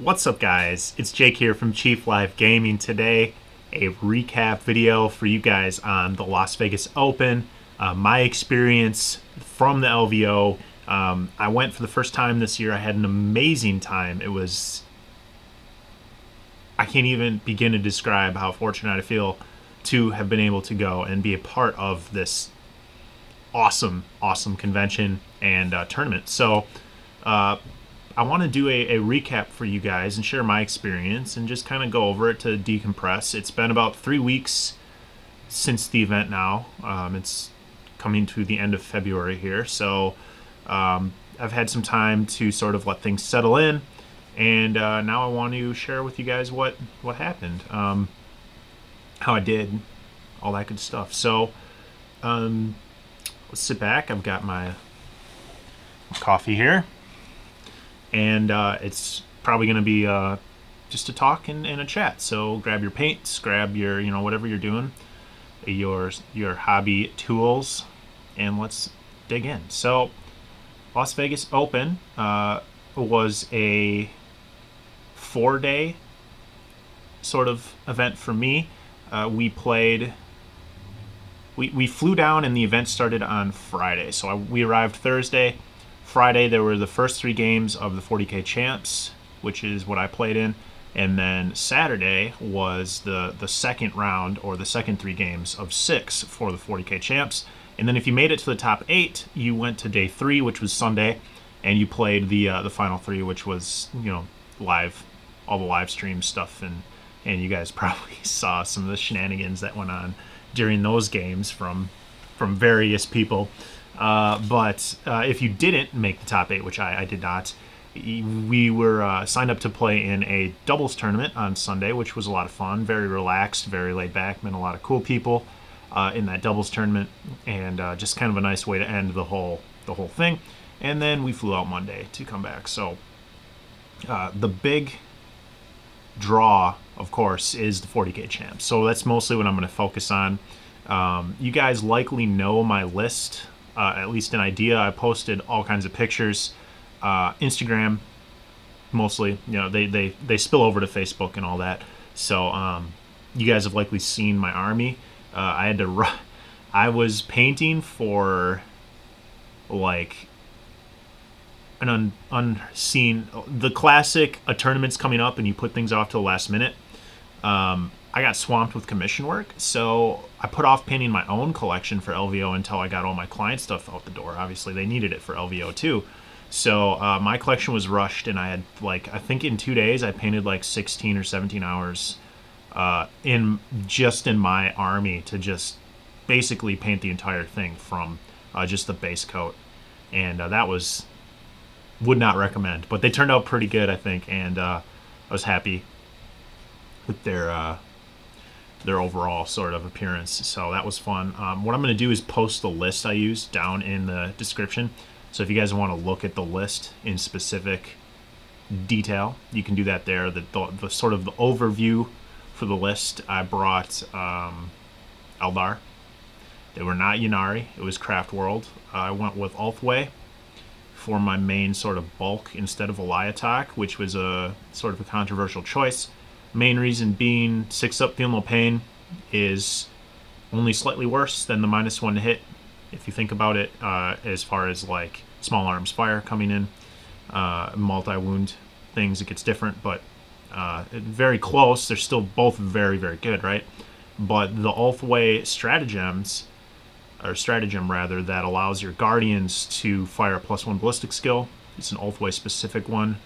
What's up, guys? It's Jake here from Chief Live Gaming. Today, a recap video for you guys on the Las Vegas Open, my experience from the LVO. I went for the first time this year. I had an amazing time. I can't even begin to describe how fortunate I feel to have been able to go and be a part of this awesome convention and tournament. So I want to do a recap for you guys and share my experience and just kind of go over it to decompress. It's been about 3 weeks since the event now. It's coming to the end of February here, so I've had some time to sort of let things settle in, and now I want to share with you guys what happened, how I did, all that good stuff. So let's sit back. I've got my coffee here. And it's probably going to be just a talk and a chat. So grab your paints, grab your, whatever you're doing, your hobby tools, and let's dig in. So Las Vegas Open was a 4-day sort of event for me. We flew down and the event started on Friday. So we arrived Thursday. Friday, there were the first 3 games of the 40K Champs, which is what I played in. And then Saturday was the second round, or the second 3 games of 6 for the 40K Champs. And then if you made it to the top 8, you went to day 3, which was Sunday, and you played the final 3, which was, live, all the live stream stuff. And you guys probably saw some of the shenanigans that went on during those games from various people. But if you didn't make the top 8, which I did not, we were signed up to play in a doubles tournament on Sunday, which was a lot of fun, very relaxed, very laid back, met a lot of cool people in that doubles tournament, and just kind of a nice way to end the whole thing. And then we flew out Monday to come back. So the big draw, of course, is the 40K Champs. So that's mostly what I'm going to focus on. You guys likely know my list. At least an idea. I posted all kinds of pictures, Instagram mostly. They spill over to Facebook and all that. So you guys have likely seen my army. I was painting for like an unseen, the classic. A tournament's coming up and you put things off to the last minute. I got swamped with commission work, so I put off painting my own collection for LVO until I got all my client stuff out the door. Obviously, they needed it for LVO too. So my collection was rushed, and I had, I think in 2 days, I painted like 16 or 17 hours in my army to just basically paint the entire thing from just the base coat. And that would not recommend, but they turned out pretty good, I think, and I was happy with their overall sort of appearance. So that was fun. What I'm going to do is post the list I used down in the description. So if you guys want to look at the list in specific detail, you can do that there. The sort of the overview for the list, I brought ELDAR. They were not Ynnari. It was CRAFTWORLD. I went with UL'THWE for my main sort of bulk instead of UL'THWE, which was a sort of a controversial choice. Main reason being 6-up Feeling No Pain is only slightly worse than the -1 to hit, if you think about it, as far as like small arms fire coming in, multi-wound things, it gets different, but very close. They're still both very, very good, right? But the UL'THWE stratagem rather, that allows your guardians to fire a +1 ballistic skill. It's an UL'THWE specific one.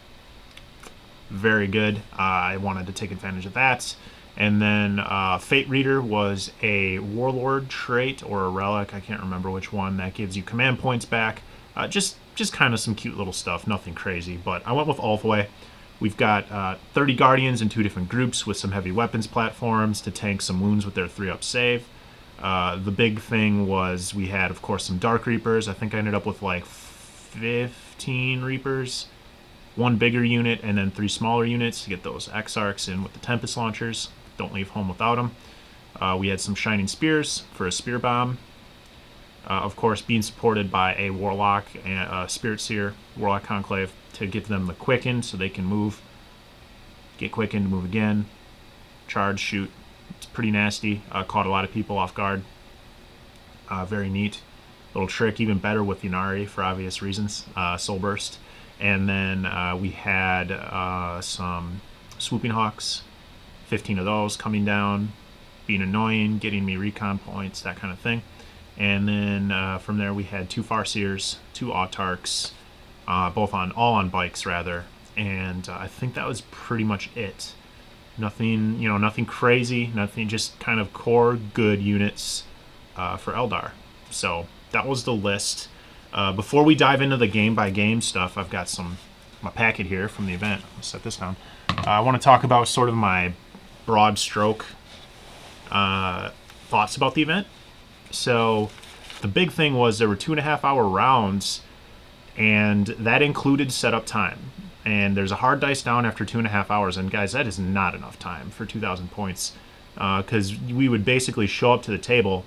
Very good. I wanted to take advantage of that. And then Fate Reader was a Warlord trait or a relic, I can't remember which one, that gives you command points back. Just kind of some cute little stuff, nothing crazy. But I went with UL'THWE. We've got 30 Guardians in 2 different groups with some heavy weapons platforms to tank some wounds with their 3-up save. The big thing was we had, of course, some Dark Reapers. I think I ended up with like 15 Reapers. 1 bigger unit, and then 3 smaller units to get those Exarchs in with the Tempest launchers. Don't leave home without them. We had some Shining Spears for a Spear Bomb. Of course, being supported by a Warlock and a Spiritseer, Warlock Conclave, to give them the Quicken so they can move get quickened, move again, charge, shoot. It's pretty nasty. Caught a lot of people off guard. Very neat. Little trick, even better with Inari for obvious reasons. Soul Burst. And then we had some Swooping Hawks. 15 of those coming down, being annoying, getting me recon points, that kind of thing. And then from there we had 2 Farseers, 2 Autarchs, all on bikes rather. And I think that was pretty much it. Nothing, nothing crazy, nothing, just kind of core good units for Eldar. So that was the list. Before we dive into the game-by-game stuff, I've got my packet here from the event. I'll set this down. I want to talk about sort of my broad stroke thoughts about the event. So the big thing was there were 2.5-hour rounds, and that included setup time. And there's a hard dice down after 2.5 hours, and guys, that is not enough time for 2,000 points. Because we would basically show up to the table,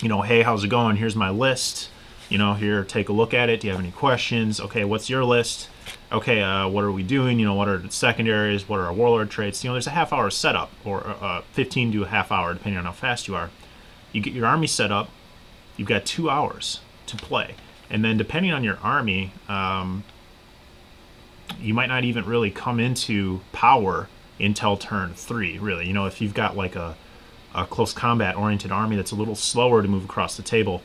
hey, how's it going? Here's my list. Here, take a look at it. Do you have any questions? Okay, what's your list? Okay, what are we doing? What are the secondaries? What are our warlord traits? There's a half-hour setup, or 15 to a half hour, depending on how fast you are. You get your army set up. You've got 2 hours to play. And then depending on your army, you might not even really come into power until turn 3, really. If you've got like a close combat-oriented army that's a little slower to move across the table,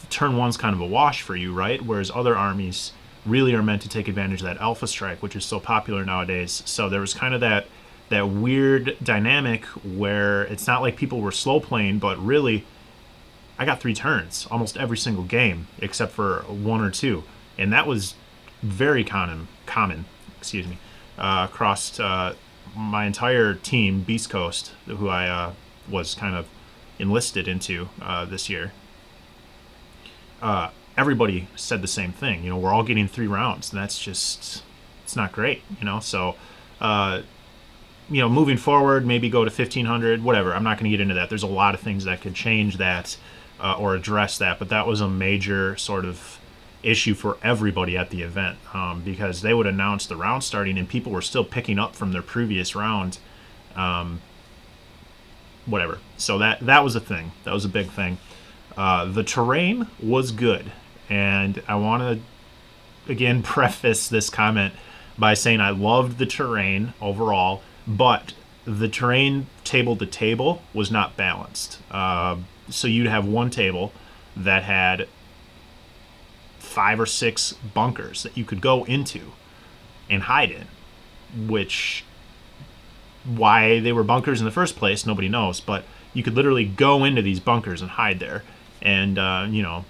turn 1's kind of a wash for you, right? Whereas other armies really are meant to take advantage of that alpha strike, which is so popular nowadays. So there was kind of that weird dynamic where it's not like people were slow playing, but really, I got 3 turns almost every single game except for 1 or 2, and that was very common, across my entire team, Beast Coast, who I was kind of enlisted into this year. Everybody said the same thing. We're all getting 3 rounds, and that's just, it's not great. So moving forward, maybe go to 1,500, whatever. I'm not going to get into that. There's a lot of things that could change that or address that, but that was a major sort of issue for everybody at the event, because they would announce the round starting and people were still picking up from their previous round. Whatever. So that was a thing. That was a big thing. The terrain was good, and I want to again preface this comment by saying I loved the terrain overall, but the terrain table to table was not balanced. So you'd have one table that had 5 or 6 bunkers that you could go into and hide in, which, why they were bunkers in the first place, nobody knows, but you could literally go into these bunkers and hide there and,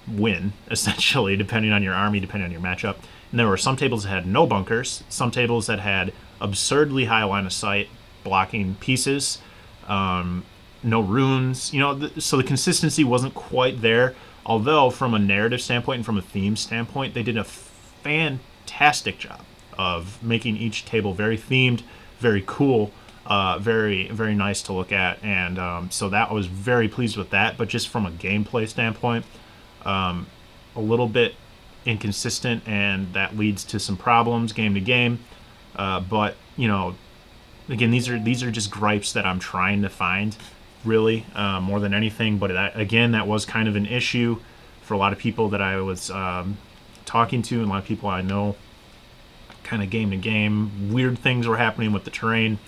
win, essentially, depending on your army, depending on your matchup. And there were some tables that had no bunkers, some tables that had absurdly high line of sight, blocking pieces, no runes, so the consistency wasn't quite there. Although, from a narrative standpoint and from a theme standpoint, they did a fantastic job of making each table very themed, very cool, very, very nice to look at. And so that I was very pleased with that. But just from a gameplay standpoint, a little bit inconsistent, and that leads to some problems game to game. But, again, these are just gripes that I'm trying to find, really, more than anything. But that was kind of an issue for a lot of people that I was talking to, and a lot of people I know, kind of game to game. Weird things were happening with the terrain,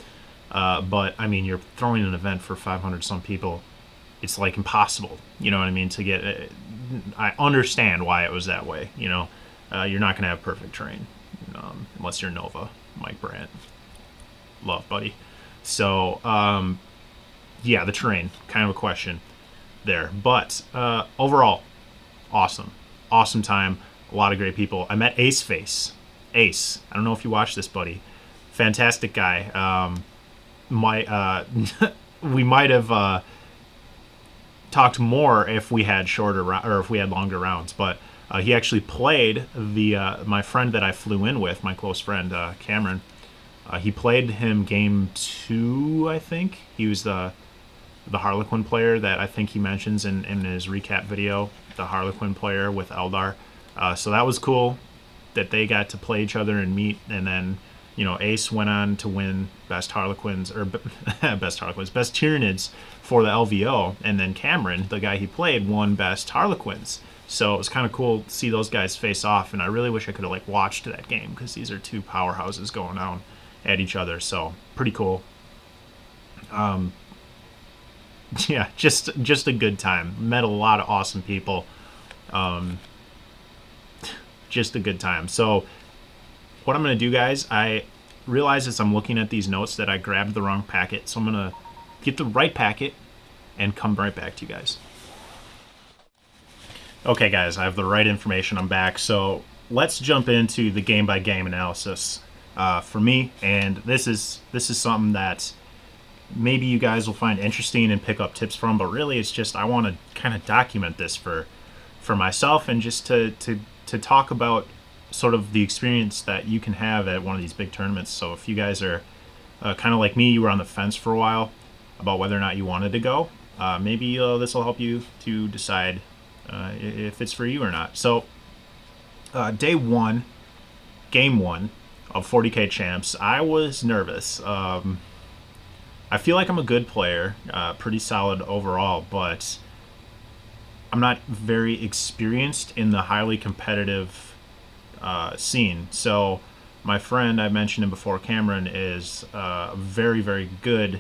but I mean, you're throwing an event for 500 some people. It's like impossible, to get. I understand why it was that way. You're not going to have perfect terrain unless you're Nova, Mike Brandt. Love, buddy. So, yeah, the terrain, kind of a question there. But overall, awesome. Awesome time. A lot of great people. I met Ace Face. Ace. I don't know if you watched this, buddy. Fantastic guy. We might have talked more if we had or if we had longer rounds. But he actually played my friend that I flew in with, my close friend Cameron. He played him game 2, I think. He was the Harlequin player that I think he mentions in his recap video, the Harlequin player with Eldar. So that was cool that they got to play each other and meet, and then You know, Ace went on to win Best Harlequins, or Best Harlequins, Best Tyranids for the LVO, and then Cameron, the guy he played, won Best Harlequins. So it was kind of cool to see those guys face off, and I really wish I could have like watched that game, because these are two powerhouses going down at each other. So pretty cool. Yeah, just a good time. Met a lot of awesome people. Just a good time. So what I'm going to do, guys, I realize as I'm looking at these notes that I grabbed the wrong packet. So I'm going to get the right packet and come right back to you guys. Okay, guys, I have the right information. I'm back. So let's jump into the game-by-game analysis for me. And this is something that maybe you guys will find interesting and pick up tips from. But really, it's just I want to kind of document this for myself, and just to talk about sort of the experience that you can have at one of these big tournaments. So if you guys are kind of like me, you were on the fence for a while about whether or not you wanted to go, maybe this will help you to decide if it's for you or not. So day one, game one of 40K Champs, I was nervous. I feel like I'm a good player, pretty solid overall, but I'm not very experienced in the highly competitive scene. So my friend, I mentioned him before, Cameron, is a very, very good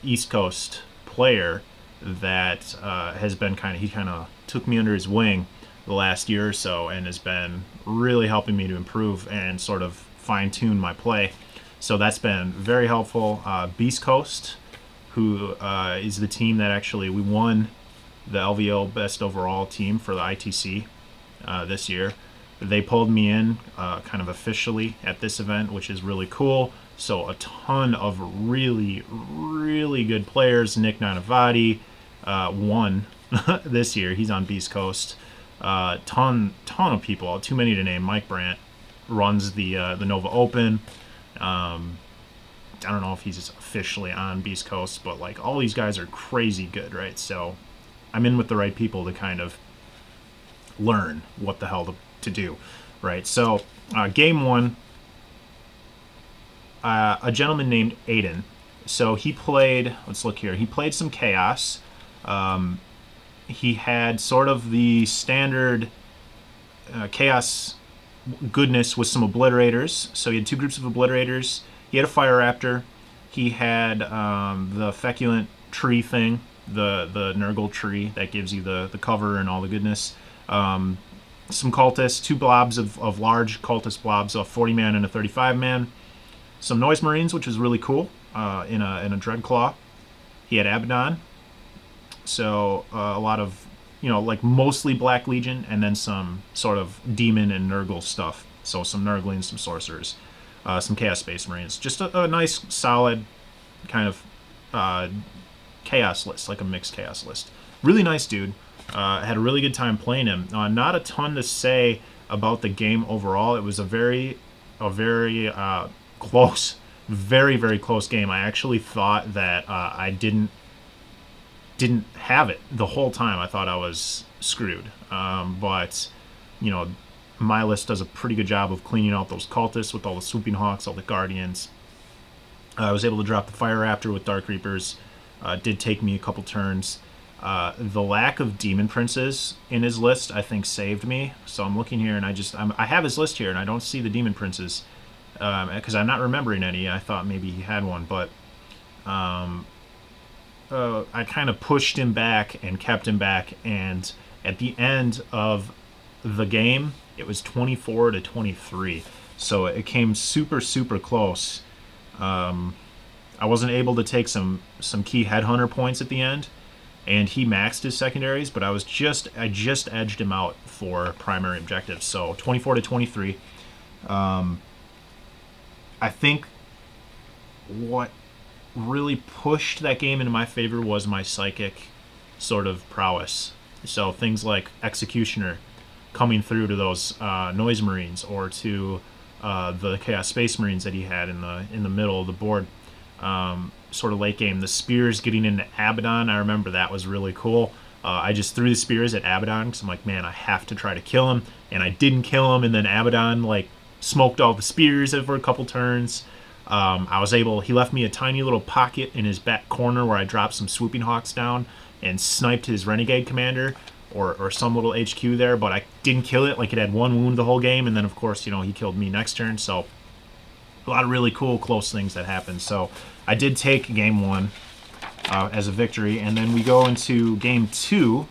East Coast player that has been he kind of took me under his wing the last year or so, and has been really helping me to improve and sort of fine-tune my play. So that's been very helpful. Beast Coast, who is the team that actually we won the LVO Best Overall team for the ITC this year. They pulled me in kind of officially at this event, which is really cool. So a ton of really, really good players. Nick Nanavati won this year. He's on Beast Coast. Ton of people, too many to name. Mike Brandt runs the Nova Open. I don't know if he's officially on Beast Coast, but like all these guys are crazy good, right? So I'm in with the right people to kind of learn what the hell to do, right? So game one, a gentleman named Aiden. So he played, let's look here, he played some Chaos. He had sort of the standard Chaos goodness with some Obliterators. So he had two groups of Obliterators. He had a Fire Raptor. He had the Feculent tree thing, the Nurgle tree that gives you the cover and all the goodness. Some Cultists, two blobs of large Cultist blobs, a 40-man and a 35-man. Some Noise Marines, which was really cool, in a Dreadclaw. He had Abaddon. So a lot of, you know, like mostly Black Legion, and then some sort of Demon and Nurgle stuff. So some Nurglings, some Sorcerers, some Chaos Space Marines. Just a nice, solid kind of Chaos list, like a mixed Chaos list. Really nice dude. Had a really good time playing him. Not a ton to say about the game overall. It was a very close, very, very close game. I actually thought that I didn't have it the whole time. I thought I was screwed. But, you know, my list does a pretty good job of cleaning out those Cultists with all the Swooping Hawks, all the Guardians. I was able to drop the Fire Raptor with Dark Reapers. Did take me a couple turns. The lack of Demon Princes in his list, I think, saved me. So I'm looking here, and I have his list here, and I don't see the Demon Princes because I'm not remembering any. I thought maybe he had one, but I kind of pushed him back and kept him back, and at the end of the game, it was 24-23. So it came super, super close. I wasn't able to take some key headhunter points at the end, and he maxed his secondaries, but I just edged him out for primary objectives. So 24-23. I think what really pushed that game into my favor was my psychic sort of prowess. So things like Executioner coming through to those Noise Marines, or to the Chaos Space Marines that he had in the middle of the board. Sort of late game, the spears getting into Abaddon, I remember that was really cool. I just threw the spears at Abaddon because I'm like, man, I have to try to kill him, and I didn't kill him, and then Abaddon like smoked all the spears over a couple turns. He left me a tiny little pocket in his back corner where I dropped some Swooping Hawks down and sniped his Renegade commander or some little HQ there, but I didn't kill it. Like, it had 1 wound the whole game, and then, of course, you know, he killed me next turn, so a lot of really cool, close things that happened. So I did take game 1 as a victory, and then we go into game 2.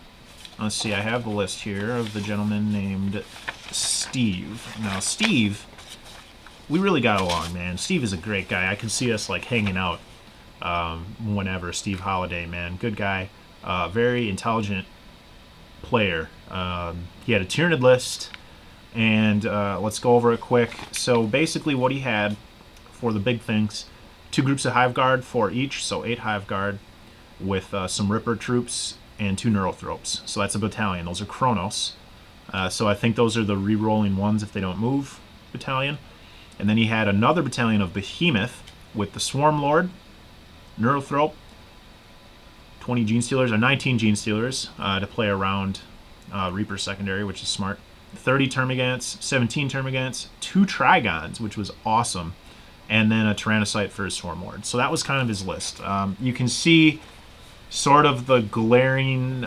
Let's see, I have the list here of the gentleman named Steve. Now, Steve, we really got along, man. Steve is a great guy. I can see us, like, hanging out whenever. Steve Holiday, man. Good guy. Very intelligent player. He had a Tyranid list, and let's go over it quick. So basically what he had for the big things, 2 groups of Hive Guard for each, so 8 Hive Guard with some Ripper troops and 2 Neurothropes. So that's a battalion. Those are Chronos. So I think those are the re-rolling ones if they don't move battalion. And then he had another battalion of Behemoth with the Swarm Lord, Neurothrope, 20 Gene Stealers, or 19 Gene Stealers to play around Reaper secondary, which is smart. 30 Termagants, 17 Termagants, 2 Trigons, which was awesome, and then a Tyrannocyte for his Swarm Lord. So that was kind of his list. You can see sort of the glaring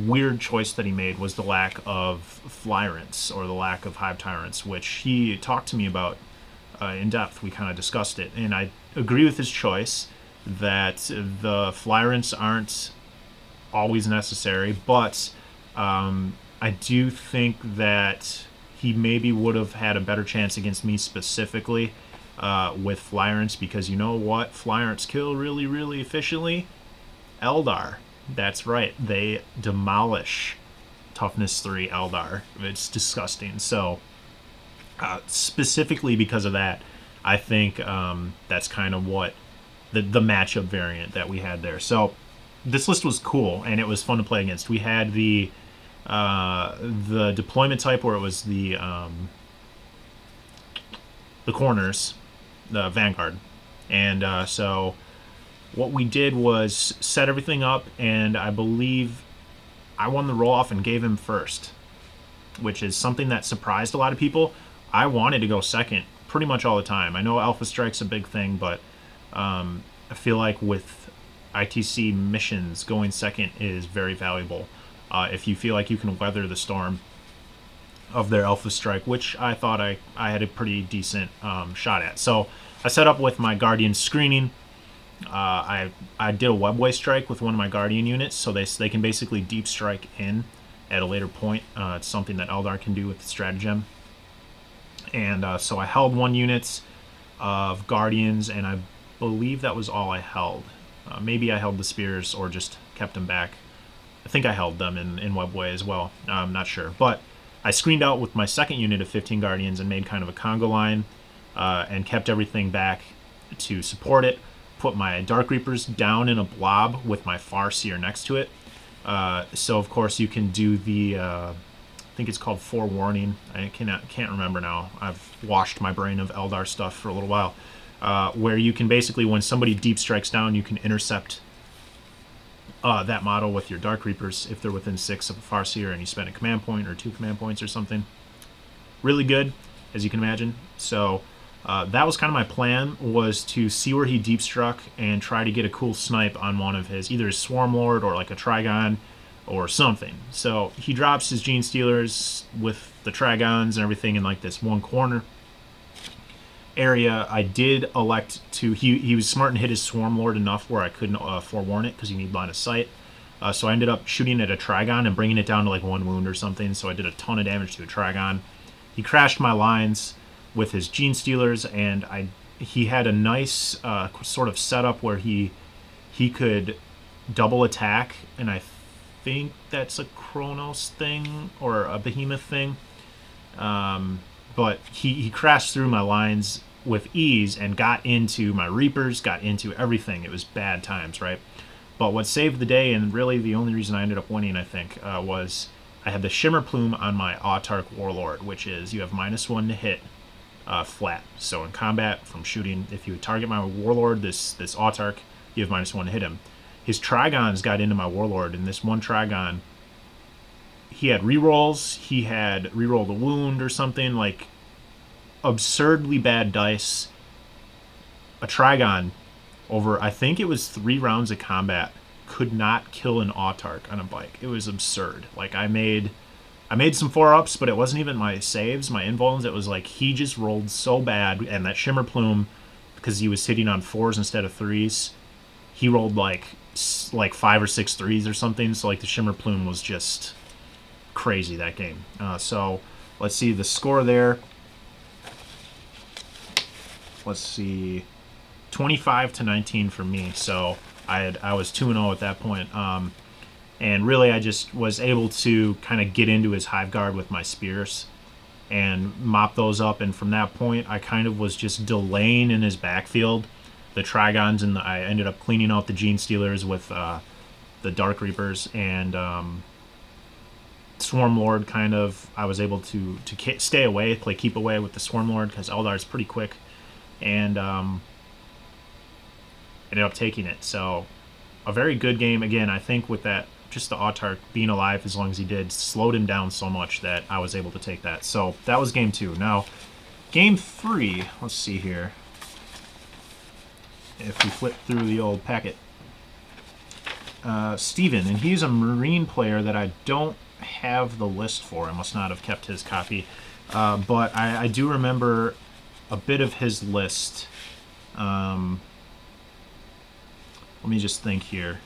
weird choice that he made was the lack of Flyrants, or the lack of Hive Tyrants, which he talked to me about in depth. We kind of discussed it, and I agree with his choice that the Flyrants aren't always necessary, but I do think that he maybe would have had a better chance against me specifically with Flyrants, because you know what Flyrants kill really, really efficiently? Eldar. That's right. They demolish Toughness 3 Eldar. It's disgusting. So specifically because of that, I think that's kind of what the matchup variant that we had there. So this list was cool, and it was fun to play against. We had the deployment type where it was the corners, the Vanguard, and so what we did was set everything up, and I believe I won the roll-off and gave him first, which is something that surprised a lot of people. I wanted to go second pretty much all the time. I know Alpha Strike's a big thing, but I feel like with ITC missions, going second is very valuable. If you feel like you can weather the storm of their Alpha Strike, which I thought I had a pretty decent shot at. So I set up with my Guardian screening. I did a Webway strike with one of my Guardian units, so they can basically deep strike in at a later point. It's something that Eldar can do with the Stratagem. And so I held 1 unit of Guardians, and I believe that was all I held. Maybe I held the Spears or just kept them back. I think I held them in Webway as well. I'm not sure. But I screened out with my second unit of 15 Guardians and made kind of a Congo line and kept everything back to support it. Put my Dark Reapers down in a blob with my Farseer next to it. So, of course, you can do the... I think it's called Forewarning. I can't remember now. I've washed my brain of Eldar stuff for a little while. Where you can basically, when somebody deep strikes down, you can intercept that model with your Dark Reapers if they're within 6 of a Farseer and you spend a command point or 2 command points or something. Really good, as you can imagine. So that was kind of my plan, was to see where he deep struck and try to get a cool snipe on one of his, either his Swarm Lord or like a Trigon or something. So he drops his Gene Stealers with the Trigons and everything in like this one corner area. I did elect to... He was smart and hit his Swarm Lord enough where I couldn't forewarn it because you need line of sight. So I ended up shooting at a Trigon and bringing it down to like 1 wound or something. So I did a ton of damage to a Trigon. He crashed my lines with his Gene Stealers, and he had a nice sort of setup where he could double attack, and I think that's a Kronos thing or a Behemoth thing. But he crashed through my lines with ease and got into my Reapers, got into everything. It was bad times, right? But what saved the day, and really the only reason I ended up winning, I think, was I had the Shimmer Plume on my Autarch Warlord, which is you have -1 to hit flat. So in combat, from shooting, if you target my Warlord, this Autarch, you have -1 to hit him. His Trigons got into my Warlord, and this one Trigon, he had rerolls. He had rerolled a wound or something. Like, absurdly bad dice. A Trigon over, I think it was 3 rounds of combat, could not kill an Autarch on a bike. It was absurd. Like, I made some 4-ups, but it wasn't even my saves, my invulns. It was like he just rolled so bad, and that Shimmer Plume, because he was hitting on 4s instead of 3s, he rolled like 5 or 6 3s or something. So like the Shimmer Plume was just crazy that game. So let's see the score there. Let's see, 25-19 for me. So I was 2-0 at that point. And really, I just was able to kind of get into his Hive Guard with my spears and mop those up. And from that point, I kind of was just delaying in his backfield the Trigons, and I ended up cleaning out the Gene Stealers with the Dark Reapers, and Swarm Lord. Kind of, I was able to stay away, keep away with the Swarm Lord, because Eldar is pretty quick, and ended up taking it. So a very good game. Again, I think with that, just the Autarch being alive as long as he did slowed him down so much that I was able to take that. So that was game 2. Now, game 3, let's see here. If we flip through the old packet. Steven, and he's a Marine player that I don't have the list for. I must not have kept his copy. But I do remember a bit of his list. Let me just think here.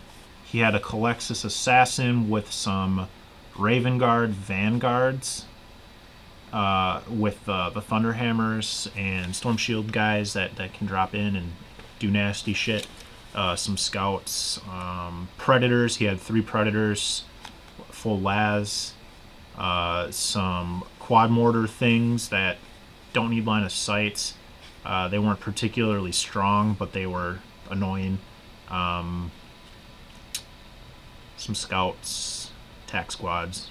He had a Calexis Assassin with some Raven Guard Vanguards, with the Thunderhammers and Storm Shield guys that can drop in and do nasty shit. Some Scouts, Predators. He had 3 Predators, full las, some Quad Mortar things that don't need line of sight. They weren't particularly strong, but they were annoying. Some Scouts, attack squads.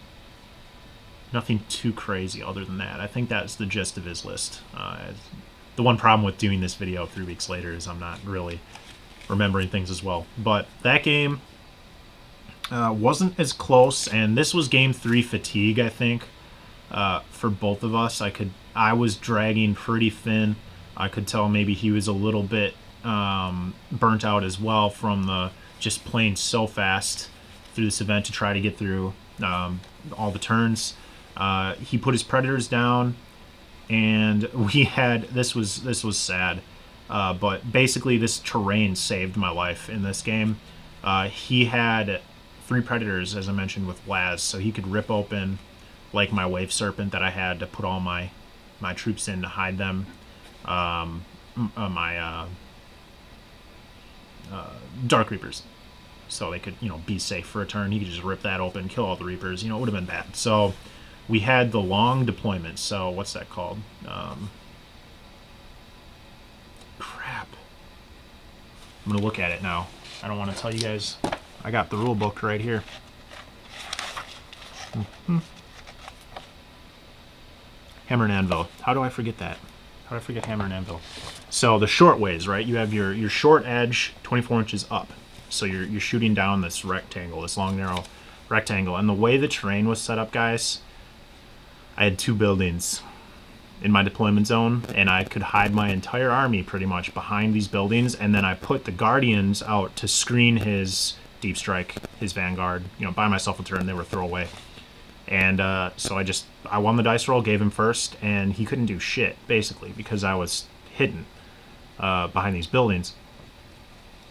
Nothing too crazy other than that. I think that's the gist of his list. The one problem with doing this video 3 weeks later is I'm not really remembering things as well. But that game wasn't as close, and this was game 3 fatigue, I think, for both of us. I was dragging pretty thin. I could tell maybe he was a little bit burnt out as well from the just playing so fast through this event to try to get through all the turns. He put his Predators down, and we had this was sad, but basically this terrain saved my life in this game. He had 3 Predators, as I mentioned, with las, so he could rip open like my Wave Serpent that I had to put all my troops in to hide them. My Dark Reapers, so they could, be safe for a turn. He could just rip that open, kill all the Reapers. It would have been bad. So we had the long deployment. So what's that called? Crap. I'm gonna look at it now. I don't want to tell you guys. I got the rule book right here. Hammer and Anvil. How do I forget that? How did I forget Hammer and Anvil? So the short ways, right? You have your short edge, 24 inches up. So you're shooting down this rectangle, this long, narrow rectangle. And the way the terrain was set up, guys, I had 2 buildings in my deployment zone, and I could hide my entire army pretty much behind these buildings, and then I put the Guardians out to screen his Deep Strike, his Vanguard, buy myself a turn. They were throwaway. And so I won the dice roll, gave him first, and he couldn't do shit, basically, because I was hidden behind these buildings.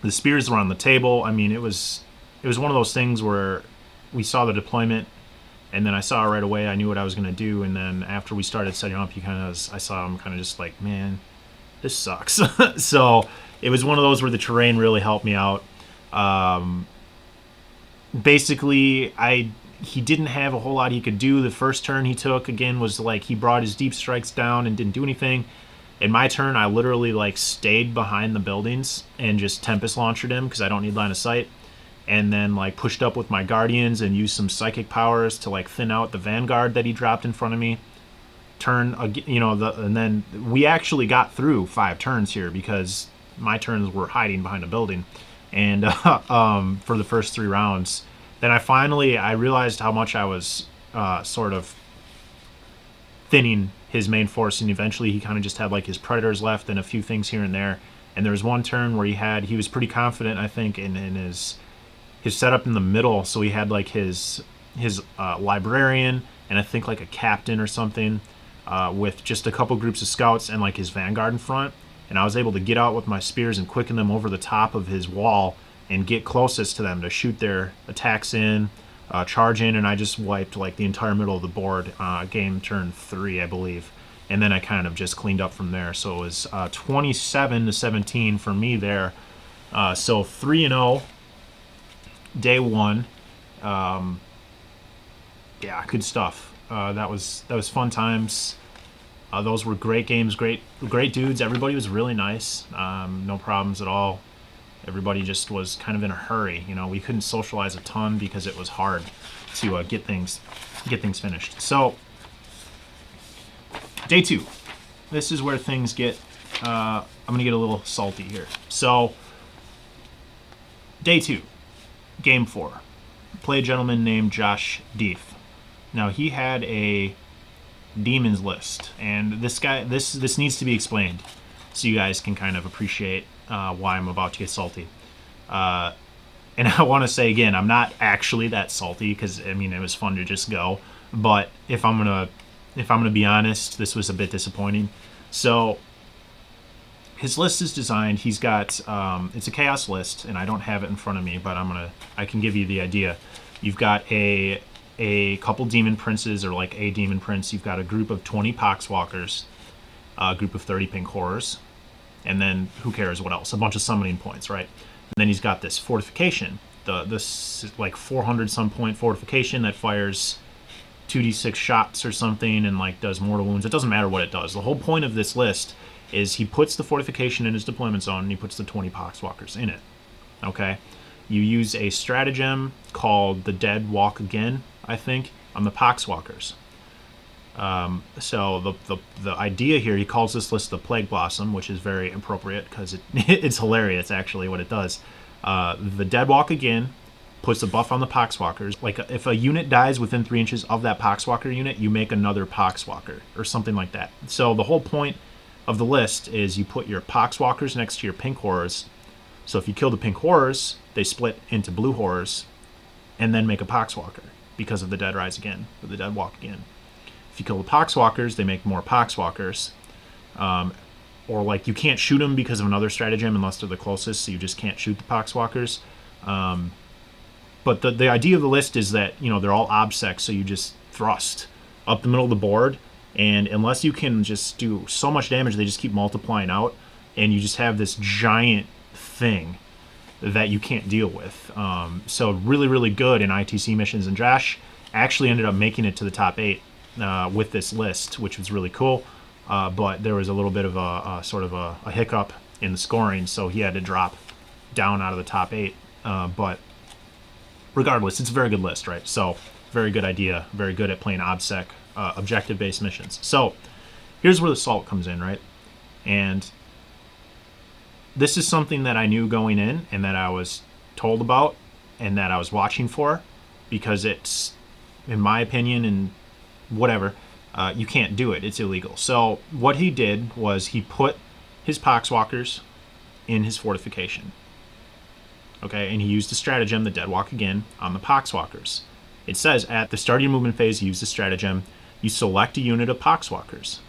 The spears were on the table. I mean, it was one of those things where we saw the deployment, and then I saw it right away. I knew what I was going to do, and then after we started setting up, I saw him kind of just like, man, this sucks. So it was one of those where the terrain really helped me out. Basically, he didn't have a whole lot he could do. The first turn he took, again, was like he brought his Deep Strikes down and didn't do anything. In my turn, I literally stayed behind the buildings and just Tempest Launched him because I don't need line of sight. And then pushed up with my Guardians and used some psychic powers to thin out the Vanguard that he dropped in front of me. And then we actually got through 5 turns here because my turns were hiding behind a building. And for the first 3 rounds, then I realized how much I was sort of thinning his main force, and eventually he kind of just had like his predators left and a few things here and there. And there was one turn where he was pretty confident, I think, in his setup in the middle. So he had like his librarian and I think like a captain or something, with just a couple groups of scouts and like his vanguard in front. And I was able to get out with my spears and quicken them over the top of his wall and get closest to them to shoot their attacks in, charge in, and I just wiped like the entire middle of the board, game turn 3, I believe. And then I kind of just cleaned up from there. So it was 27-17 for me there. So 3-0 day 1. Yeah, good stuff. That was fun times. Those were great games, great dudes. Everybody was really nice. No problems at all. Everybody just was kind of in a hurry. You know, we couldn't socialize a ton because it was hard to get things finished. So day 2. This is where things get. I'm gonna get a little salty here. So day 2, game 4. Play a gentleman named Josh Deef. Now he had a demons list, and this guy, this needs to be explained so you guys can kind of appreciate why I'm about to get salty. And I want to say again, I'm not actually that salty because I mean it was fun to just go, but if I'm gonna be honest, this was a bit disappointing. So his list is designed. He's got it's a chaos list, and I don't have it in front of me, but I can give you the idea. You've got a couple demon princes, or like a demon prince. You've got a group of 20 poxwalkers, a group of 30 pink horrors, and then who cares what else? A bunch of summoning points, right? And then he's got this fortification, this like 400 some point fortification that fires 2d6 shots or something and like does mortal wounds. It doesn't matter what it does. The whole point of this list is he puts the fortification in his deployment zone and he puts the 20 poxwalkers in it. Okay? You use a stratagem called the Dead Walk Again, I think, on the poxwalkers. So the idea here, he calls this list the Plague Blossom, which is very appropriate because it's hilarious actually what it does. The Dead Walk Again puts a buff on the poxwalkers. Like if a unit dies within 3 inches of that poxwalker unit, you make another poxwalker or something like that. So the whole point of the list is you put your poxwalkers next to your pink horrors. So if you kill the pink horrors, they split into blue horrors and then make a poxwalker because of the Dead Rise Again, or the Dead Walk Again. If you kill the poxwalkers, they make more poxwalkers. Or like you can't shoot them because of another stratagem unless they're the closest, so you just can't shoot the poxwalkers. But the idea of the list is that, you know, they're all obsec, so you just thrust up the middle of the board, and unless you can just do so much damage, they just keep multiplying out, and you just have this giant thing that you can't deal with. So really, really good in ITC missions, and Josh actually ended up making it to the top 8 with this list, which was really cool. But there was a little bit of a sort of a hiccup in the scoring, so he had to drop down out of the top 8. But regardless, it's a very good list, right? So very good idea, very good at playing OBSEC, objective-based missions. So here's where the salt comes in, right? And this is something that I knew going in and that I was told about and that I was watching for, because it's, in my opinion, and whatever, you can't do it. It's illegal. So what he did was he put his poxwalkers in his fortification. Okay, and he used the stratagem, the Dead Walk Again, on the poxwalkers. It says at the start of your movement phase, you use the stratagem, you select a unit of poxwalkers,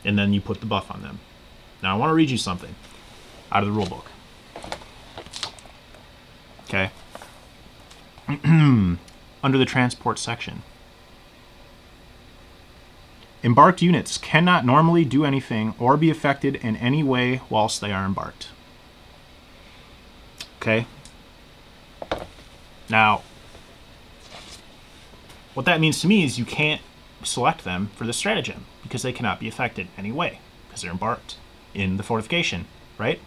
and then you put the buff on them. Now I want to read you something out of the rulebook. Okay. Under the transport section. Embarked units cannot normally do anything or be affected in any way whilst they are embarked. Okay? Now, what that means to me is you can't select them for the stratagem because they cannot be affected in any way because they're embarked in the fortification, right?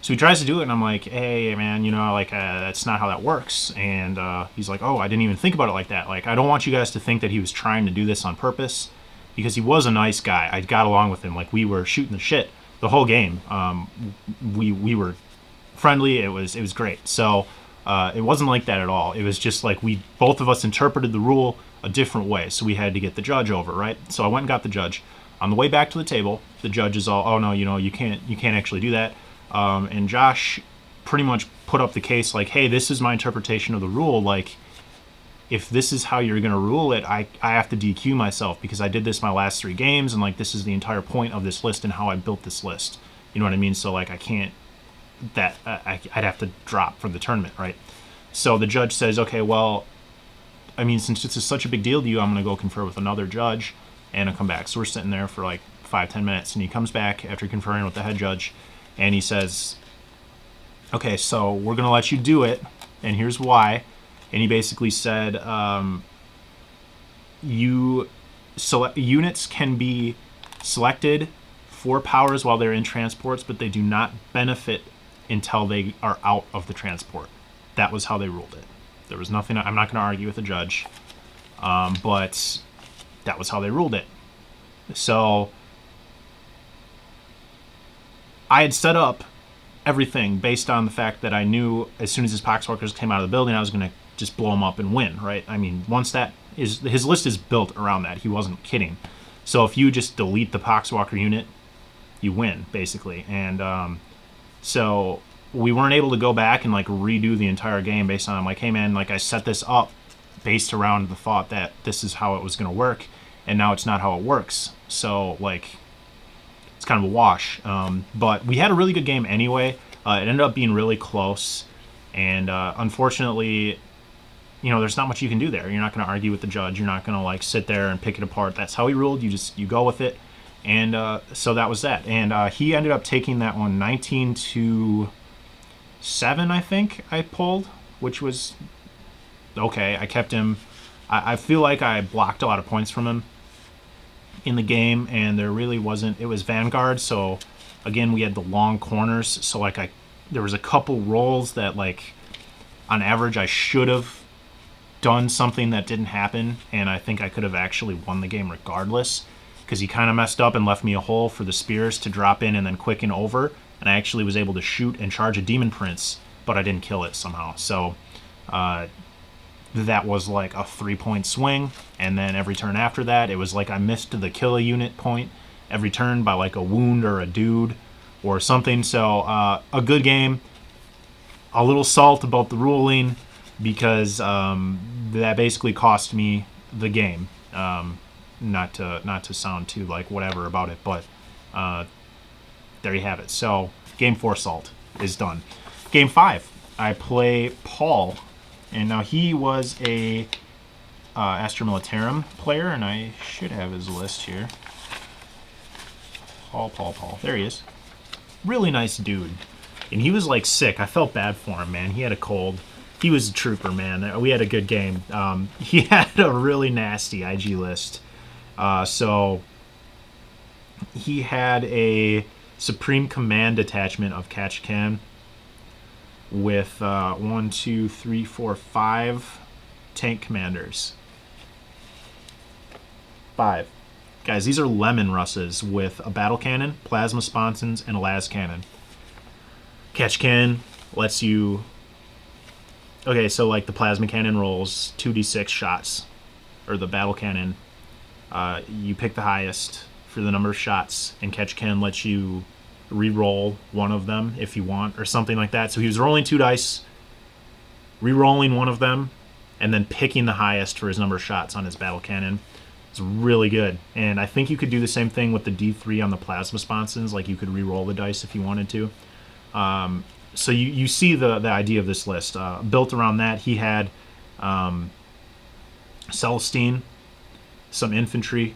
So he tries to do it, and I'm like, hey, man, you know, like, that's not how that works. And he's like, oh, I didn't even think about it like that. Like, I don't want you guys to think that he was trying to do this on purpose, because he was a nice guy. I got along with him. Like, we were shooting the shit the whole game. We were friendly. It was great. So it wasn't like that at all. It was just like both of us interpreted the rule a different way. So we had to get the judge over, right? So I went and got the judge. On the way back to the table, the judge is all, oh no, you can't actually do that. And Josh pretty much put up the case like, hey, this is my interpretation of the rule. Like, if this is how you're going to rule it, I have to DQ myself because I did this my last 3 games, and like this is the entire point of this list and how I built this list. You know what I mean? So like I can't, I'd have to drop from the tournament, right? So the judge says, okay, well, I mean, since this is such a big deal to you, I'm going to go confer with another judge, and I'll come back. So we're sitting there for like 5-10 minutes, and he comes back after conferring with the head judge, and he says, okay, so we're going to let you do it, and here's why. And he basically said, units can be selected for powers while they're in transports, but they do not benefit until they are out of the transport. That was how they ruled it. There was nothing, I'm not going to argue with the judge, but that was how they ruled it. So I had set up everything based on the fact that I knew as soon as his poxwalkers came out of the building, I was going to just blow him up and win, right? I mean, once that is, his list is built around that. He wasn't kidding. So if you just delete the poxwalker unit, you win, basically. And so we weren't able to go back and like redo the entire game based on like, hey man, like I set this up based around the thought that this is how it was going to work, and now it's not how it works. So like it's kind of a wash. But we had a really good game anyway. It ended up being really close, and unfortunately, you know, there's not much you can do there. You're not going to argue with the judge. You're not going to like sit there and pick it apart. That's how he ruled. You go with it. And so that was that. And he ended up taking that one 19-7, I think I pulled, which was okay. I kept him. I feel like I blocked a lot of points from him in the game, and there really wasn't. It was Vanguard, so again, we had the long corners. So like there was a couple rolls that like on average I should have done something that didn't happen, and I think I could have actually won the game regardless, because he kind of messed up and left me a hole for the spears to drop in and then quicken over, and I actually was able to shoot and charge a Demon Prince, but I didn't kill it somehow. So that was like a 3-point swing, and then every turn after that, it was like I missed the kill a unit point every turn by like a wound or a dude or something. So a good game. A little salt about the ruling, because that basically cost me the game. Not to sound too like whatever about it, but there you have it. So game 4 salt is done. Game 5, I play Paul, and now he was a Astra Militarum player, and I should have his list here. Paul. There he is. Really nice dude. And he was like sick. I felt bad for him, man. He had a cold. He was a trooper, man. We had a good game. He had a really nasty IG list. So he had a Supreme Command detachment of Ketchkan with 1, 2, 3, 4, 5 tank commanders. 5. Guys, these are lemon russes with a battle cannon, plasma sponsons, and a las cannon. Ketchkan lets you... Okay, so like the plasma cannon rolls 2d6 shots, or the battle cannon. You pick the highest for the number of shots, and Ketchkan lets you re-roll one of them if you want, or something like that. So he was rolling 2 dice, re-rolling one of them, and then picking the highest for his number of shots on his battle cannon. It's really good. And I think you could do the same thing with the D3 on the plasma sponsons, like you could re-roll the dice if you wanted to. So you see the idea of this list. Built around that, he had Celestine, some infantry,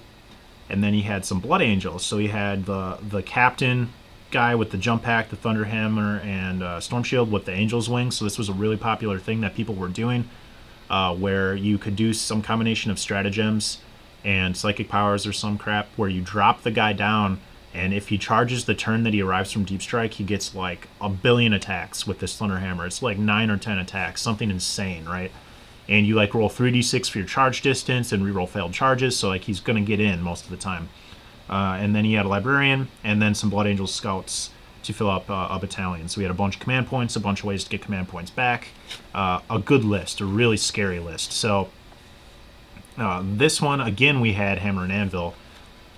and then he had some Blood Angels. So he had the captain guy with the jump pack, the Thunder Hammer, and Storm Shield with the Angel's Wings. So this was a really popular thing that people were doing, where you could do some combination of stratagems and psychic powers or some crap where you drop the guy down, and if he charges the turn that he arrives from Deep Strike, he gets like 1 billion attacks with this Thunder Hammer. It's like 9 or 10 attacks, something insane, right? And you like roll 3d6 for your charge distance and reroll failed charges, so like he's gonna get in most of the time. And then he had a Librarian, and then some Blood Angel Scouts to fill up a battalion. So we had a bunch of command points, a bunch of ways to get command points back. A good list, a really scary list. So This one, again, we had Hammer and Anvil.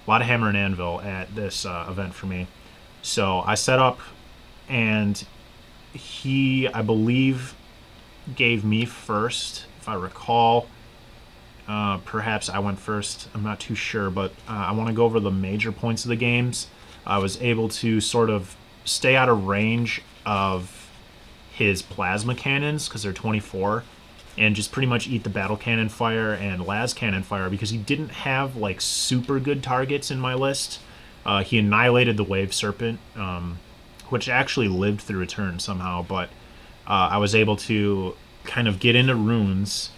A lot of Hammer and Anvil at this event for me. So I set up, and he, I believe, gave me first, if I recall. Perhaps I went first. I'm not too sure, but I want to go over the major points of the games. I was able to sort of stay out of range of his plasma cannons, because they're 24, and just pretty much eat the battle cannon fire and las cannon fire, because he didn't have like super good targets in my list. He annihilated the wave serpent, which actually lived through a turn somehow, but I was able to kind of get into runes,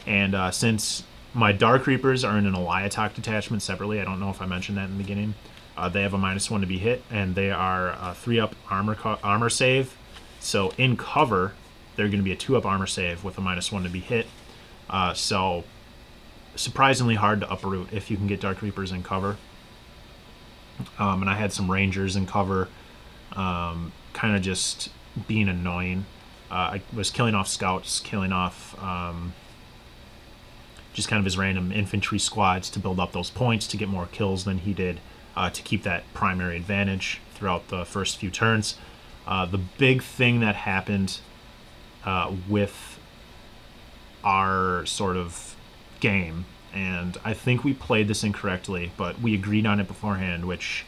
and since my Dark Reapers are in an Autarch detachment separately, I don't know if I mentioned that in the beginning, they have a -1 to be hit, and they are a 3-up armor save. So in cover, they're going to be a 2-up armor save with a -1 to be hit. So surprisingly hard to uproot if you can get Dark Reapers in cover. And I had some Rangers in cover, kind of just being annoying. I was killing off scouts, killing off just kind of his random infantry squads to build up those points to get more kills than he did, to keep that primary advantage throughout the first few turns. The big thing that happened with our sort of game, and I think we played this incorrectly, but we agreed on it beforehand, which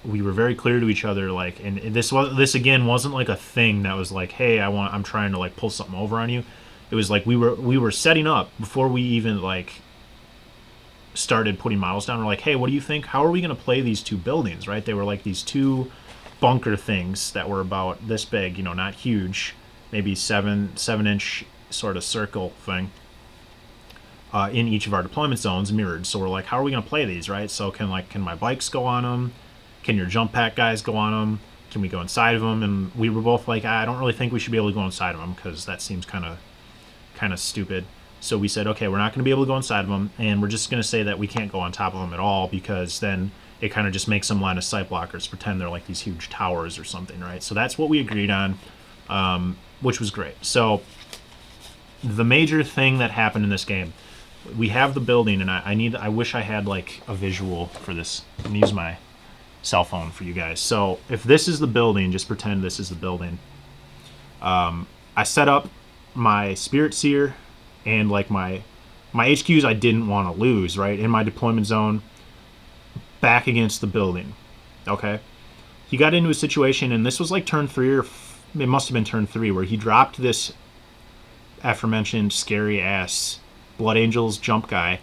we were very clear to each other, like, and this again wasn't like a thing that was like, hey, I'm trying to like pull something over on you. It was like we were setting up before we even like started putting models down. We're like, hey, what do you think? How are we going to play these two buildings, right? They were like these two bunker things that were about this big, you know, not huge, maybe 7-inch sort of circle thing, in each of our deployment zones, mirrored. So we're like, how are we going to play these, right? So can my bikes go on them? Can your jump pack guys go on them? Can we go inside of them? And we were both like, I don't really think we should be able to go inside of them, because that seems kind of stupid. So we said, okay, we're not going to be able to go inside of them, and we're just going to say that we can't go on top of them at all, because then it kind of just makes them line of sight blockers, pretend they're like these huge towers or something, right? So that's what we agreed on, which was great. So the major thing that happened in this game, we have the building, and I wish I had like a visual for this. I'm gonna use my cell phone for you guys. So if this is the building, just pretend this is the building. I set up my Spiritseer and like my HQs I didn't want to lose, right, in my deployment zone, back against the building. Okay, he got into a situation, and this was like turn 3, or it must have been turn 3, where he dropped this aforementioned scary ass Blood Angels jump guy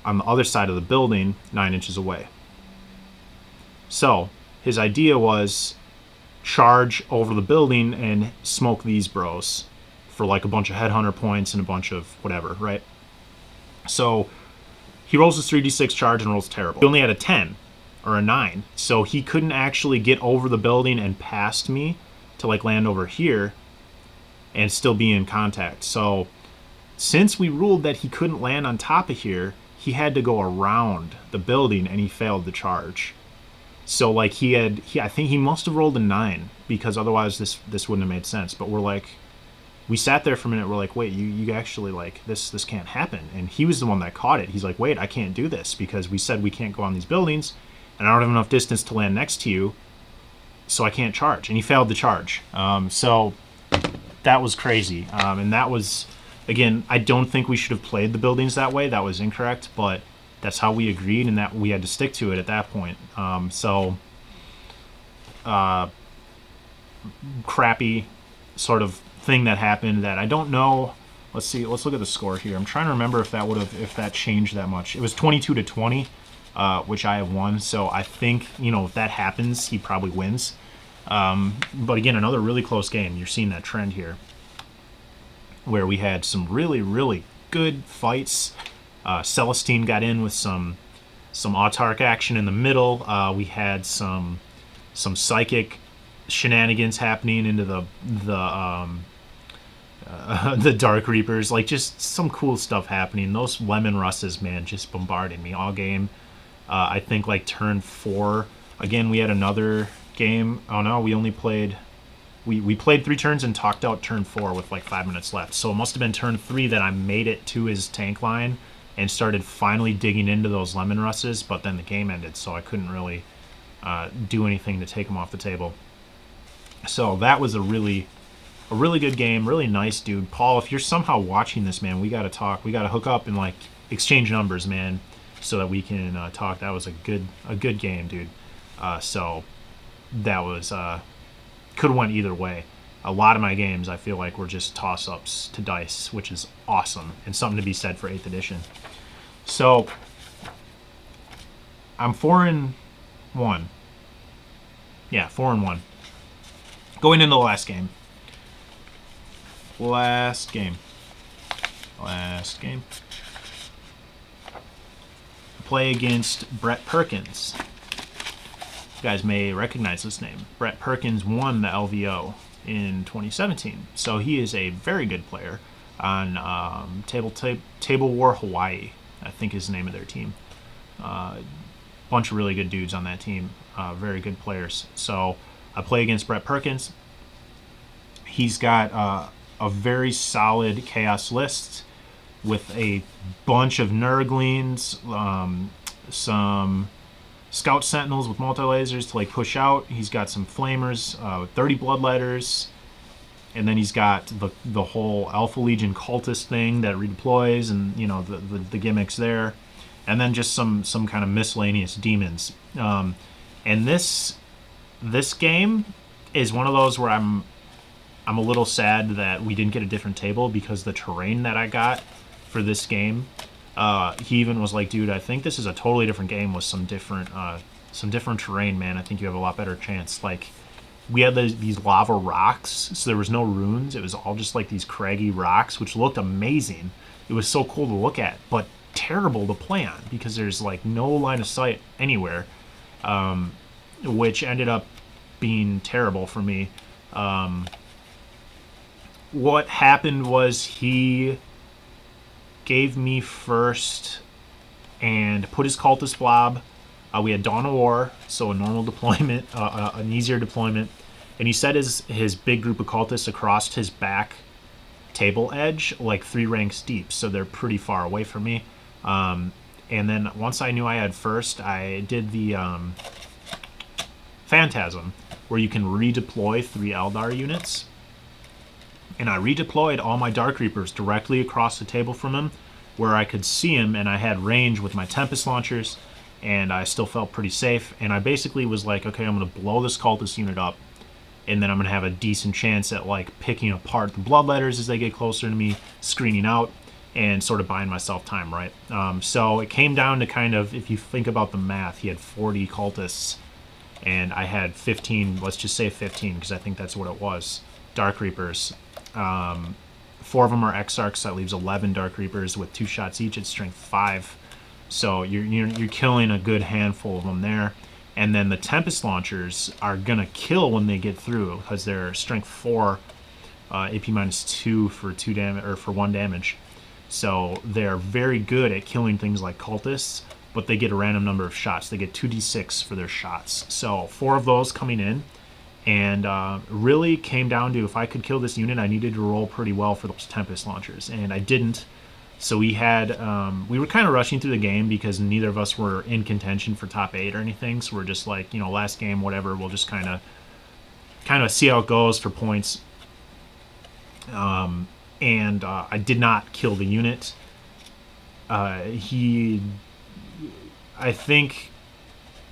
on the other side of the building, 9 inches away. So his idea was charge over the building and smoke these bros for like a bunch of headhunter points and a bunch of whatever, right? So he rolls his 3d6 charge and rolls terrible. He only had a 10 or a 9, so he couldn't actually get over the building and past me to like land over here and still be in contact. So since we ruled that he couldn't land on top of here, he had to go around the building, and he failed the charge. So like I think he must have rolled a 9, because otherwise this wouldn't have made sense. But we're like, we sat there for a minute, we're like, wait, you actually, like, this can't happen. And he was the one that caught it. He's like, wait, I can't do this, because we said we can't go on these buildings, and I don't have enough distance to land next to you, so I can't charge. And he failed the charge. So that was crazy. And that was, again, I don't think we should have played the buildings that way. That was incorrect, but that's how we agreed, and that we had to stick to it at that point. Crappy sort of thing that happened that I don't know. Let's see. Let's look at the score here. I'm trying to remember if that changed that much. It was 22-20, which I have won. So I think, you know, if that happens, he probably wins. But again, another really close game. You're seeing that trend here, where we had some really, really good fights. Celestine got in with some Autarch action in the middle. We had some psychic shenanigans happening into the Dark Reapers, like just some cool stuff happening. Those Lemon Russes, man, just bombarding me all game. I think like turn 4, again, we had another game. Oh no, we only played we played 3 turns and talked out turn 4 with like 5 minutes left. So it must have been turn 3 that I made it to his tank line and started finally digging into those lemon russes, but then the game ended, so I couldn't really do anything to take him off the table. So that was a really good game, really nice dude. Paul, if you're somehow watching this, man, we gotta talk. We gotta hook up and like exchange numbers, man, so that we can talk. That was a good game, dude. So that was could have went either way. A lot of my games I feel like were just toss-ups to dice, which is awesome and something to be said for 8th edition. So I'm 4-1. Yeah, 4-1. Going into the last game. Last game. Play against Brett Perkins. You guys may recognize this name. Brett Perkins won the LVO in 2017, so he is a very good player on Table War Hawaii, I think is the name of their team. Bunch of really good dudes on that team, very good players. So I play against Brett Perkins. He's got a very solid chaos list with a bunch of Nurglings, some Scout Sentinels with multi-lasers to like push out. He's got some Flamers, 30 Bloodletters, and then he's got the whole Alpha Legion cultist thing that redeploys, and you know the gimmicks there, and then just some kind of miscellaneous demons. And this game is one of those where I'm a little sad that we didn't get a different table, because the terrain that I got for this game, he even was like, dude, I think this is a totally different game with some different terrain, man. I think you have a lot better chance. Like, we had these lava rocks, so there was no runes. It was all just like these craggy rocks, which looked amazing. It was so cool to look at, but terrible to play on because there's like no line of sight anywhere, which ended up being terrible for me. What happened was he gave me first and put his cultist blob. We had Dawn of War, so a normal deployment, an easier deployment, and he set his big group of cultists across his back table edge, like 3 ranks deep, so they're pretty far away from me. And then once I knew I had first, I did the Phantasm, where you can redeploy 3 Eldar units. And I redeployed all my Dark Reapers directly across the table from him, where I could see him, and I had range with my Tempest launchers, and I still felt pretty safe. And I basically was like, okay, I'm going to blow this cultist unit up, and then I'm going to have a decent chance at like picking apart the Bloodletters as they get closer to me, screening out, and sort of buying myself time, right? So it came down to kind of, if you think about the math, he had 40 cultists, and I had 15, let's just say 15, because I think that's what it was, Dark Reapers. 4 of them are Exarchs. That leaves 11 Dark Reapers with 2 shots each at strength 5. So you're killing a good handful of them there. And then the Tempest launchers are gonna kill when they get through, because they're strength 4, AP -2 for 2 damage, or for 1 damage. So they're very good at killing things like cultists, but they get a random number of shots. They get 2d6 for their shots. So 4 of those coming in. And really came down to, if I could kill this unit, I needed to roll pretty well for those Tempest launchers, and I didn't. So we had we were kind of rushing through the game because neither of us were in contention for top 8 or anything. So we're just like, you know, last game, whatever. We'll just kind of see how it goes for points. And I did not kill the unit. I think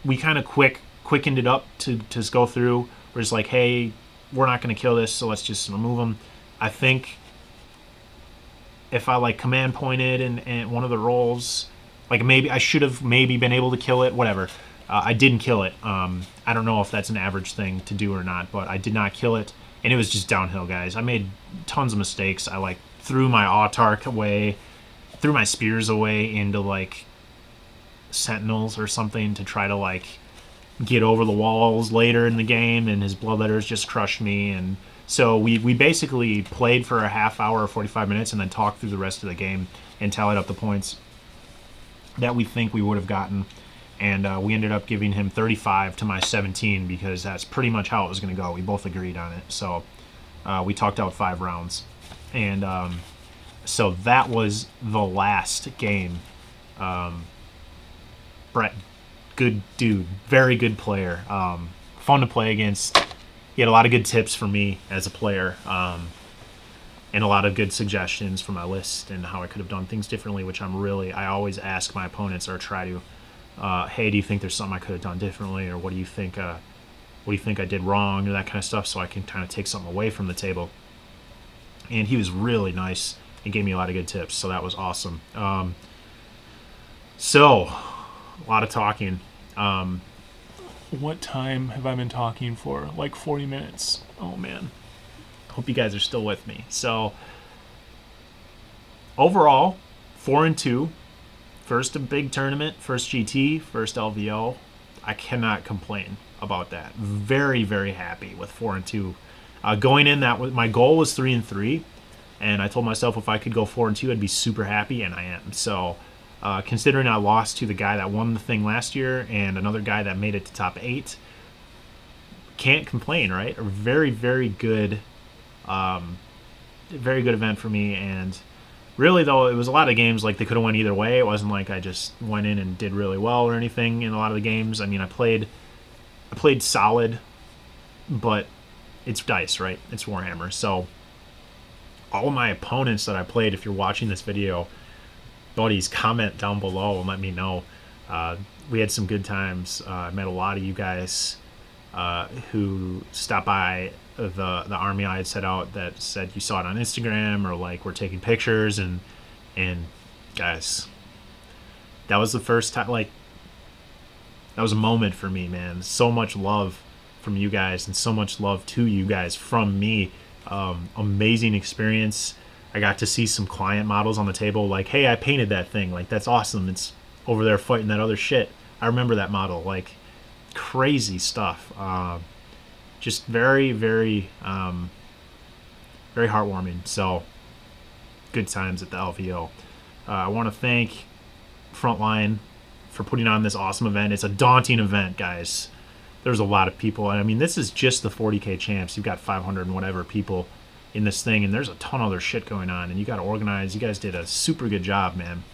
we kind of quickened it up to go through. We're just like, hey, we're not going to kill this, so let's just remove them. I think if I like command pointed and one of the rolls, like maybe I should have maybe been able to kill it, whatever. I didn't kill it. I don't know if that's an average thing to do or not, but I did not kill it, and it was just downhill, guys. I made tons of mistakes. I like threw my Autarch away, threw my spears away into like Sentinels or something to try to like get over the walls later in the game, and his Bloodletters just crushed me. And so we basically played for a half hour or 45 minutes and then talked through the rest of the game and tallied up the points that we think we would have gotten. and we ended up giving him 35 to my 17 because that's pretty much how it was going to go. We both agreed on it, so we talked out 5 rounds, and so that was the last game. Brett, good dude, very good player, fun to play against. He had a lot of good tips for me as a player, and a lot of good suggestions for my list and how I could have done things differently, which I always ask my opponents or try to, hey, do you think there's something I could have done differently, or what do you think I did wrong, or that kind of stuff, so I can kind of take something away from the table. And he was really nice and gave me a lot of good tips, so that was awesome. So, a lot of talking. What time have I been talking for? Like 40 minutes. Oh, man. Hope you guys are still with me. So, overall, 4-2. First big tournament, first GT, first LVO. I cannot complain about that. Very, very happy with 4-2. Going in, my goal was 3-3, and I told myself if I could go 4-2, I'd be super happy, and I am. So, considering I lost to the guy that won the thing last year and another guy that made it to top 8, can't complain, right? A very, very good, event for me. And really, though, it was a lot of games like they could have went either way. It wasn't like I just went in and did really well or anything in a lot of the games. I mean, I played solid, but it's dice, right? It's Warhammer. So all of my opponents that I played, if you're watching this video, buddies, comment down below and let me know. We had some good times. I met a lot of you guys who stopped by the army I had set out that said you saw it on Instagram, or like we're taking pictures, and guys, that was the first time, like, that was a moment for me, man. So much love from you guys, and so much love to you guys from me. Amazing experience. I got to see some client models on the table, like, hey, I painted that thing, like, that's awesome, it's over there fighting that other shit. I remember that model, like, crazy stuff. Just very, very, very heartwarming. So, good times at the LVO. I want to thank Frontline for putting on this awesome event. It's a daunting event, guys. There's a lot of people. I mean, this is just the 40K champs. You've got 500 and whatever people in this thing, and there's a ton of other shit going on, and you got to organize. You guys did a super good job, man.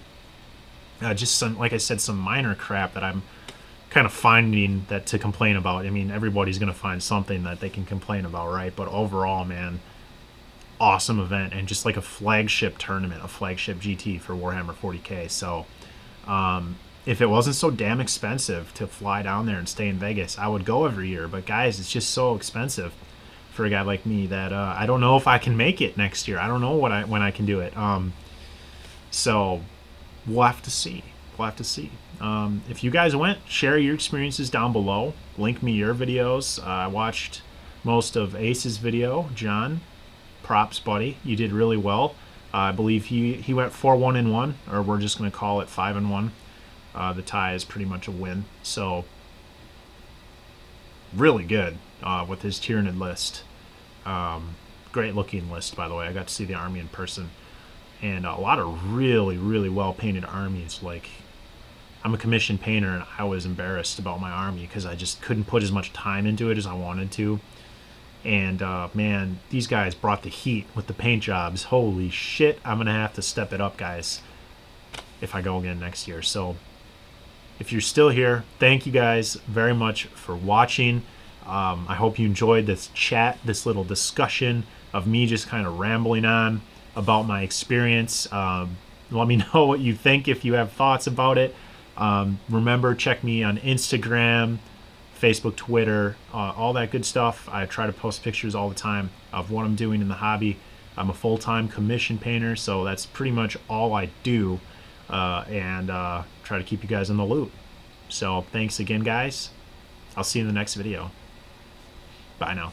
Just some, like I said, some minor crap that I'm kind of finding that to complain about. I mean, everybody's going to find something that they can complain about, right? But overall, man, awesome event, and just like a flagship tournament, a flagship GT for Warhammer 40K. So, if it wasn't so damn expensive to fly down there and stay in Vegas, I would go every year. But guys, it's just so expensive for a guy like me that I don't know if I can make it next year. I don't know when I can do it. So we'll have to see. We'll have to see. If you guys went, share your experiences down below. Link me your videos. I watched most of Ace's video. John, props, buddy. You did really well. I believe he went 4-1-1, or we're just going to call it 5-1. The tie is pretty much a win. So really good with his Tyranid list. Great looking list, by the way. I got to see the army in person, and a lot of really, really well painted armies. Like, I'm a commissioned painter, and I was embarrassed about my army because I just couldn't put as much time into it as I wanted to. And man, these guys brought the heat with the paint jobs. Holy shit, I'm gonna have to step it up, guys, if I go again next year. So if you're still here, thank you guys very much for watching. I hope you enjoyed this chat, this little discussion of me just kind of rambling on about my experience. Let me know what you think if you have thoughts about it. Remember, check me on Instagram, Facebook, Twitter, all that good stuff. I try to post pictures all the time of what I'm doing in the hobby. I'm a full-time commission painter, so that's pretty much all I do, and try to keep you guys in the loop. So thanks again, guys. I'll see you in the next video. Bye now.